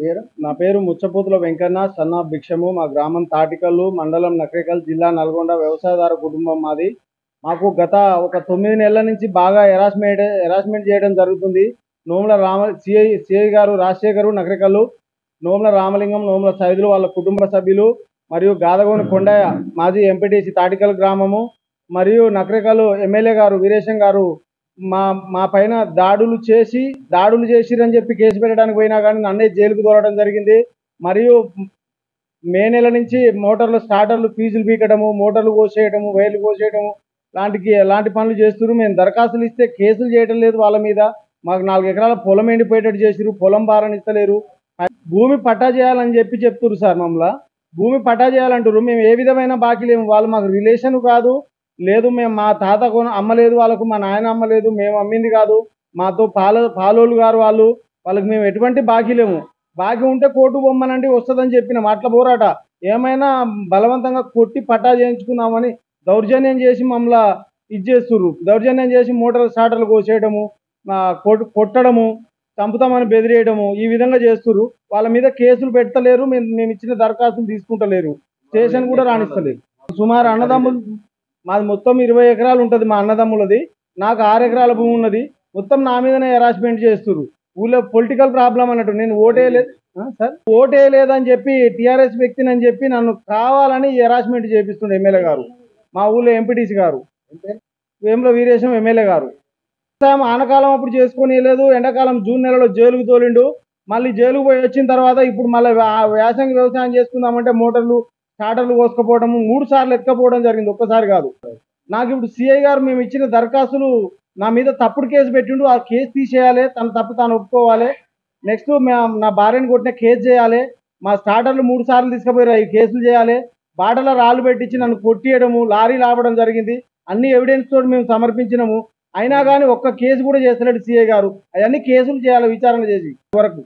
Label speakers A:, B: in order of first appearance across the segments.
A: పేరు నా పేరు ముచ్చపోతుల వెంకన్న సన్న భిక్షము. మా గ్రామం తాటికల్లు, మండలం నకరేకల్, జిల్లా నల్గొండ. వ్యవసాయదార కుటుంబం మాది. మాకు గత ఒక 9 నెలల నుంచి బాగా హెరాస్మెంట్ చేయడం జరుగుతుంది. నోముల సిఐ గారు రాజశేఖరు నకరేకల్లు, నోముల రామలింగం, నోముల సైదులు వాళ్ళ కుటుంబ సభ్యులు మరియు గాదగోని కొండయ్య మాజీ ఎంపీటీసీ తాటికల్ గ్రామము మరియు నకరేకల్లు ఎమ్మెల్యే గారు వీరేశం గారు మా పైన దాడులు చేసిరని చెప్పి కేసు పెట్టడానికి పోయినా కానీ నన్నే జైలుకు తోలడం జరిగింది. మరియు మే నెల నుంచి మోటార్లు స్టార్టర్లు ఫీజులు పీకడము, మోటార్లు కోసేయడము, వైర్లు కోసేయడము లాంటి పనులు చేస్తున్నారు. మేము దరఖాస్తులు ఇస్తే కేసులు చేయడం లేదు వాళ్ళ మీద. మాకు 4 ఎకరాల పొలం ఎండిపోయేటట్టు చేసిరు, పొలం బారనిస్తలేరు. భూమి పట్టా చేయాలని చెప్తున్నారు సార్. మమ్మల్ని భూమి పట్టా చేయాలంటారు. మేము ఏ విధమైన బాకీ లేము. వాళ్ళు మాకు రిలేషన్ కాదు, లేదు మేము మా తాత అమ్మలేదు, వాళ్ళకు మా నాయన అమ్మలేదు, మేము అమ్మింది కాదు, మాతో పాలోళ్ళు గారు వాళ్ళకి మేము ఎటువంటి బాకీ లేము. బాకీ ఉంటే కోర్టు బొమ్మనండి వస్తుందని చెప్పిన మాటల పోరాట ఏమైనా బలవంతంగా కొట్టి పట్టా చేయించుకున్నామని దౌర్జన్యం చేసి మమ్మల్ని చేస్తుర్రు. దౌర్జన్యం చేసి మోటార్ స్టార్టర్లు కోసేయడము, కొట్టడము, చంపుతామని బెదిరేయడము ఈ విధంగా చేస్తుర్రు. వాళ్ళ మీద కేసులు పెట్టలేరు, మేము ఇచ్చిన దరఖాస్తులు తీసుకుంటలేరు, స్టేషన్ కూడా రాణిస్తలేరు. సుమారు అన్నదమ్ములు మాది మొత్తం 20 ఎకరాలు ఉంటుంది మా అన్నదమ్ములది. నాకు 6 ఎకరాల భూమి ఉన్నది. మొత్తం నా మీదనే హెరాస్మెంట్ చేస్తుర్రు. ఊళ్ళో పొలిటికల్ ప్రాబ్లం అన్నట్టు. నేను ఓటేయలేదని చెప్పి టీఆర్ఎస్ వ్యక్తిని అని చెప్పి నన్ను కావాలని హెరాస్మెంట్ చేపిస్తుండే ఎమ్మెల్యే గారు, మా ఊళ్ళో ఎంపీటీసీ గారు వేముల వీరేశం ఎమ్మెల్యే గారు. ఆనకాలం అప్పుడు చేసుకోనియలేదు, ఎండాకాలం జూన్ నెలలో జైలుకు తోలిండు. మళ్ళీ జైలుకు పోయి వచ్చిన తర్వాత ఇప్పుడు మళ్ళీ యాసంగి వ్యవసాయం చేసుకుందామంటే మోటార్లు స్టార్టర్లు కోసుకపోవడము 3 సార్లు ఎత్తుకపోవడం జరిగింది, ఒక్కసారి కాదు. నాకు ఇప్పుడు సిఐ గారు మేము ఇచ్చిన దరఖాస్తులు నా మీద తప్పుడు కేసు పెట్టిండు. ఆ కేసు తీసేయాలి, తన తప్పు తాను ఒప్పుకోవాలి. నెక్స్ట్ నా భార్యను కొట్టిన కేసు చేయాలి. మా స్టార్టర్లు 3 సార్లు తీసుకుపోయారు, ఈ కేసులు చేయాలి. బాటలో రాళ్ళు పెట్టించి నన్ను కొట్టియడము, లారీ లాపడం జరిగింది. అన్ని ఎవిడెన్స్ తోటి మేము సమర్పించినాము. అయినా కానీ ఒక్క కేసు కూడా చేస్తలేడు సిఐ గారు. అవన్నీ కేసులు చేయాలి విచారణ చేసి వరకు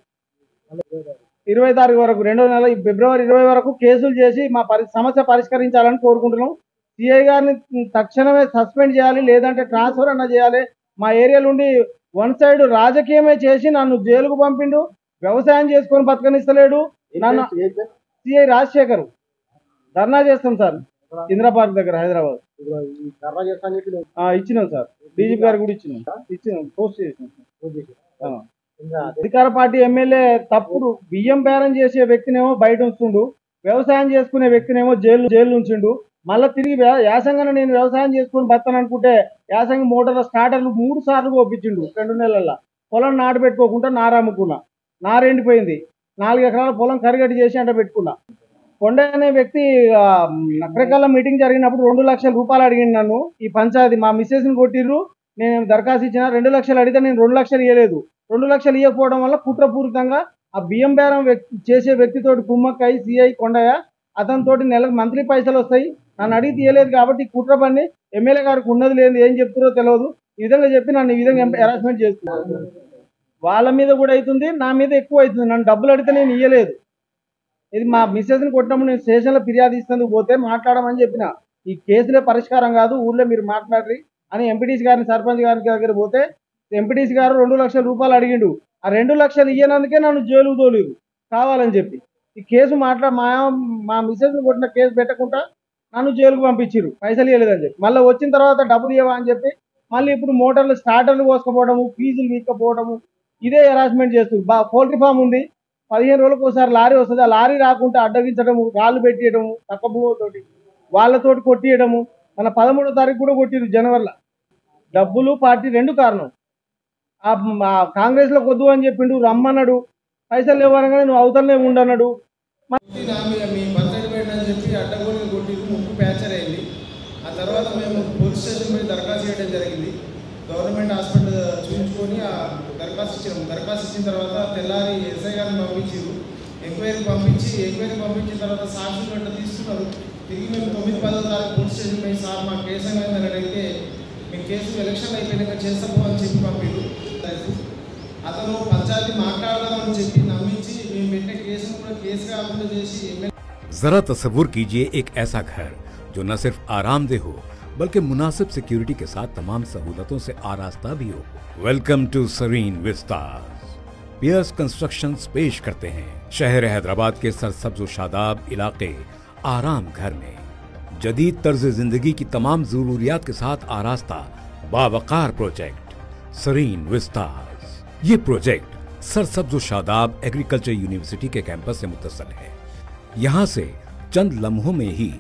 A: 20 తారీఖు వరకు, 2వ నెల ఫిబ్రవరి 20 వరకు కేసులు చేసి మా సమస్య పరిష్కరించాలని కోరుకుంటున్నాం. సిఐ గారిని తక్షణమే సస్పెండ్ చేయాలి, లేదంటే ట్రాన్స్ఫర్ అన్న చేయాలి. మా ఏరియా నుండి వన్ సైడ్ రాజకీయమే చేసి నన్ను జైలుకు పంపిండు. వ్యవసాయం చేసుకొని బతకనిస్తలేడు. నన్ను సిఐ రాజశేఖర్ ధర్నా చేస్తాం సార్, ఇందిరా పార్క్ దగ్గర హైదరాబాద్. ఇచ్చినాం సార్, డీజీపీ గారు కూడా ఇచ్చినాం, పోస్ట్ చేసినాం. అధికార పార్టీ ఎమ్మెల్యే తప్పుడు బియ్యం బేరం చేసే వ్యక్తినేమో బయట ఉంచుండు, వ్యవసాయం చేసుకునే వ్యక్తినేమో జైలు ఉంచిండు. మళ్ళీ తిరిగి యాసంగిన నేను వ్యవసాయం చేసుకుని బతాను అనుకుంటే యాసంగి మోటార్ల స్టార్టర్లు 3 సార్లు పంపించిండు 2 నెలల్లో. పొలం నాటు పెట్టుకోకుండా నారమ్ముకున్నా, నారెండిపోయింది. 4 ఎకరాల పొలం కరిగట్టి చేసి అంట పెట్టుకున్నా. కొండ అనే వ్యక్తి నకరేకల్లా మీటింగ్ జరిగినప్పుడు 2 లక్షల రూపాయలు అడిగింది నన్ను. ఈ పంచాయతీ మా మిస్సెస్ని కొట్టిర్రు, నేను దరఖాస్తు ఇచ్చిన 2 లక్షలు అడిగితే నేను 2 లక్షలు ఇవ్వలేదు. 2 లక్షలు ఇవ్వకపోవడం వల్ల కుట్రపూరితంగా ఆ బియ్యం బేరం చేసే వ్యక్తితోటి కుమ్మక్కై సిఐ కొండయ్య అతనితోటి నెలకు మంత్లీ పైసలు వస్తాయి, నన్ను అడిగి తీయలేదు కాబట్టి కుట్ర పని ఎమ్మెల్యే గారికి ఉన్నది లేదు, ఏం చెప్తారో తెలియదు. ఈ విధంగా చెప్పి నన్ను ఈ విధంగా హెరాస్మెంట్ చేస్తున్నారు. వాళ్ళ మీద కూడా అవుతుంది, నా మీద ఎక్కువ అవుతుంది. నన్ను డబ్బులు అడిగితే నేను ఇవ్వలేదు. ఇది మా మిస్సెస్ని కొట్టినప్పుడు నేను స్టేషన్లో ఫిర్యాదు ఇస్తేందుకు పోతే మాట్లాడమని చెప్పిన. ఈ కేసులే పరిష్కారం కాదు, ఊళ్ళో మీరు మాట్లాడరి అని ఎంపీటీసీ గారిని సర్పంచ్ గారి దగ్గర పోతే ఎంపీటీసీ గారు 2 లక్షల రూపాయలు అడిగిండు. ఆ 2 లక్షలు ఇయ్యనందుకే నన్ను జైలుకు తోలిరు కావాలని చెప్పి. ఈ కేసు మా మిస్సెస్ని కొట్టిన కేసు పెట్టకుండా నన్ను జైలుకు పంపించిరు, పైసలు ఇవ్వలేదని చెప్పి. మళ్ళీ వచ్చిన తర్వాత డబ్బులు ఇవ్వవా అని చెప్పి మళ్ళీ ఇప్పుడు మోటార్లు స్టార్టర్లు కోసుకపోవడము, ఫీజులు వీక్కపోవడము, ఇదే హెరాస్మెంట్ చేస్తుంది. పౌల్ట్రీ ఫామ్ ఉంది, 15 రోజులకు ఒకసారి లారీ వస్తుంది. ఆ లారీ రాకుంటే అడ్డగించడము, రాళ్ళు పెట్టియడము, తక్కువతోటి వాళ్ళతోటి కొట్టియడము. మన 13వ తారీఖు కూడా కొట్టిరు జనవరిలో. డబ్బులు పార్టీ 2 కారణం. కాంగ్రెస్లో కొద్దు అని చెప్పిండు, రమ్మన్నాడు. పైసలు ఇవ్వనగానే నువ్వు అవతలనే ఉండన్నాడు.
B: మీ బర్త్డే పెట్టని చెప్పి అడ్డగోలు కొట్టి ముక్కు ప్యాచర్ అయింది. ఆ తర్వాత మేము పోలీస్ స్టేషన్ పోయి దరఖాస్తు చేయడం జరిగింది. గవర్నమెంట్ హాస్పిటల్ చూపించుకొని ఆ దరఖాస్తు ఇచ్చాము. దరఖాస్తు ఇచ్చిన తర్వాత తెల్లారి ఎస్ఐ గారిని పంపించారు. ఎంక్వైరీ పంపించిన తర్వాత సాక్షులు గంట తీసుకున్నారు. తిరిగి మేము 9-10వ తారీఖు పోలీస్ స్టేషన్ పోయి సార్ మా కేసు ఏమైందని అడిగితే మీ కేసు ఎలక్షన్ అయిపోయినాక చేస్తాము అని చెప్పి పంపిండు. అతను పంచాయతీ మాట్లాడదామని చెప్పి నమ్మించి మేము పెట్టిన కేసును కూడా కేసు కాకుండా చేసి
C: जरा तस्वुर कीजिए एक ऐसा घर जो न सिर्फ आरामदेह हो बल्कि मुनासिब सिक्योरिटी के साथ तमाम सहूलतों से आरास्ता भी हो। Welcome to Sareen vistas. Pierce constructions पेश करते हैं। शहर हैदराबाद के सरसब्ज शादाब इलाके आराम घर में जदीद तर्ज जिंदगी की तमाम जरूरियात के साथ आरास्ता बावकार प्रोजेक्ट सरीन विस्तास। ये प्रोजेक्ट सरसब्ज शादाब एग्रीकल्चर यूनिवर्सिटी के कैंपस से मुत्तसिल है। यहाँ से चंद लम्हों में ही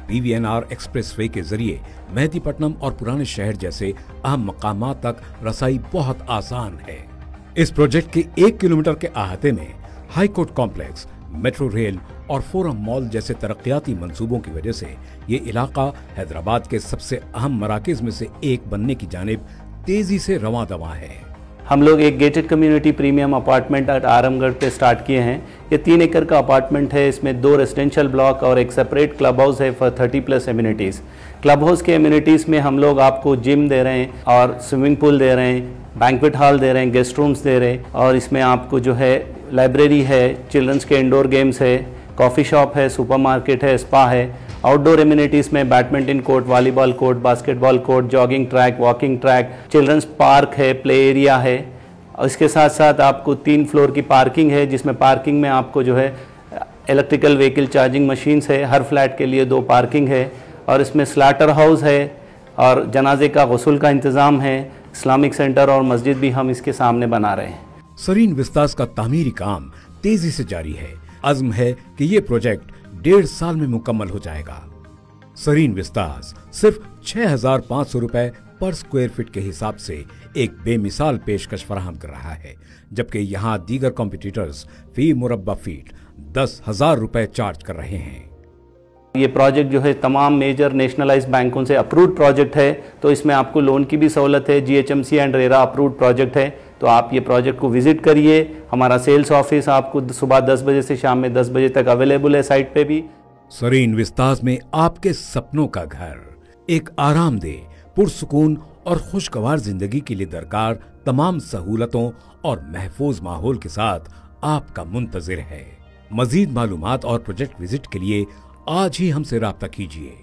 C: PVNR एक्सप्रेसवे के जरिए मेहदीपट्टनम और पुराने शहर जैसे अहम मकामात तक रसाई बहुत आसान है। इस प्रोजेक्ट के 1 किलोमीटर के अहाते में high court complex, metro rail और फोरम मॉल जैसे तरक्याती मंसूबों की वजह से ये इलाका हैदराबाद के सबसे अहम मराकज में से एक बनने की जानिब तेजी से रवां दवा है।
D: हम लोग एक gated community premium apartment Aramghar पे स्टार्ट किए हैं। ये 3 एकड़ का अपार्टमेंट है। इसमें 2 रेजिडेंशियल ब्लॉक और एक सेपरेट क्लब हाउस है फॉर 30+ एम्यूनिटीज़। क्लब हाउस के एम्यूनिटीज़ में हम लोग आपको जिम दे रहे हैं और स्विमिंग पूल दे रहे हैं, बैंक्वेट हॉल दे रहे हैं, गेस्ट रूम्स दे रहे हैं, और इसमें आपको जो है लाइब्रेरी है, चिल्ड्रंस के इंडोर गेम्स है, कॉफ़ी शॉप है, सुपरमार्केट है, स्पा है। आउटडोर एम्यूनिटीज़ में badminton court, volleyball court, basketball court, jogging track, walking track, children's park है, प्ले एरिया है। और इसके साथ साथ आपको 3 फ्लोर की पार्किंग है, जिसमें पार्किंग में आपको जो है इलेक्ट्रिकल व्हीकल चार्जिंग मशीन्स है। हर फ्लैट के लिए 2 पार्किंग है, और इसमें स्लाटर हाउस है और जनाजे का गुस्ल का इंतज़ाम है। इस्लामिक सेंटर और मस्जिद भी हम इसके सामने बना रहे हैं।
C: सरीन विस्तास का तामीरी काम तेजी से जारी है। अज़्म है कि ये प्रोजेक्ट 1.5 साल में मुकम्मल हो जाएगा। सरीन विस्तास सिर्फ 6,500 रुपए पर स्क्वायर फीट के हिसाब से एक बेमिसाल पेशकश फराहम कर रहा है, जबकि यहाँ दीगर कॉम्पिटिटर्स फी मुरब्बा फीट 10,000 रुपए चार्ज कर रहे हैं।
D: ये प्रोजेक्ट जो है तमाम मेजर नेशनलाइज्ड बैंकों से अप्रूव्ड प्रोजेक्ट है, तो इसमें आपको लोन की भी सहूलत है। GHMC and RERA approved project है, तो आप ये प्रोजेक्ट को विजिट करिए। हमारा सेल्स ऑफिस आपको सुबह 10 बजे से शाम में 10 बजे तक अवेलेबल है साइट पे भी।
C: सरीन विस्तास में आपके सपनों का घर एक आरामदेह, पुरसुकून और खुशगवार जिंदगी के लिए दरकार तमाम सहूलतों और महफूज माहौल के साथ आपका मुंतजिर है। मजीद मालूमात और प्रोजेक्ट विजिट के लिए आज ही हमसे राब्ता कीजिए।